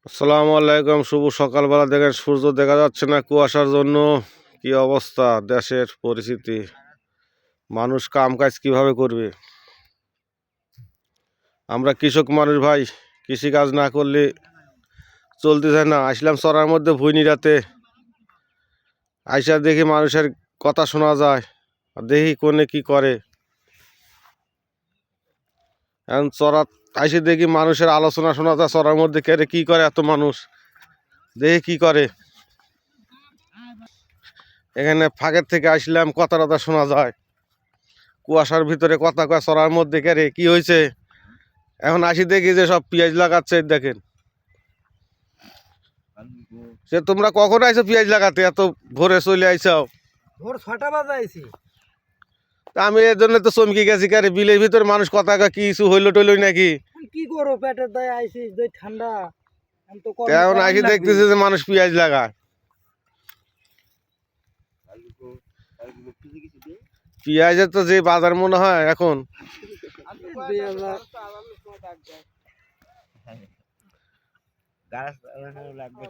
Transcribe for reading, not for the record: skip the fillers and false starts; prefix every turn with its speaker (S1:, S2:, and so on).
S1: আসসালামু আলাইকুম। শুভ সকালবেলা। দেখেন সূর্য দেখা যাচ্ছে না কুয়াশার জন্য। কি অবস্থা দেশের পরিস্থিতি, মানুষ কাম কাজ কিভাবে করবে? আমরা কৃষক মানুষ ভাই, কৃষি কাজ না করলে চলতে চায় না। আসলাম চরার মধ্যে ভুইনিরাতে, আইসা দেখি মানুষের কথা শোনা যায়, আর দেখি কোনে কি করে। এখন চরা আইসে দেখি মানুষের আলোচনা শোনা যায় চরার মধ্যে, কেরে কি করে এত মানুষ, দেখি কি করে। এখানে ফাঁকের থেকে আসলাম, কথা টথা শোনা যায়, কুয়াশার ভিতরে কথা কয় চরার মধ্যে, কেরে কি হয়েছে। এখন আসি দেখি যে সব পেঁয়াজ লাগাচ্ছে, দেখেন। সে তোমরা কখন আইছো পেঁয়াজ লাগাতে? এত ভোরে চলে আইসাও?
S2: ভোর 6টা বাজে আইছি।
S1: তা আমি এর জন্য তো চমকি গেছি, কারে বিলের ভিতরে মানুষ কথা কয়, কি কিছু হইলো টইলো নাকি?
S2: কি করো, পেটের দায় আইছি, যে ঠান্ডা। এখন তো
S1: এখন আসি দেখতেছি যে মানুষ পেঁয়াজ লাগায়। পেঁয়াজের তো যে বাজার মনে হয় এখন।
S2: গাছ লাগবে,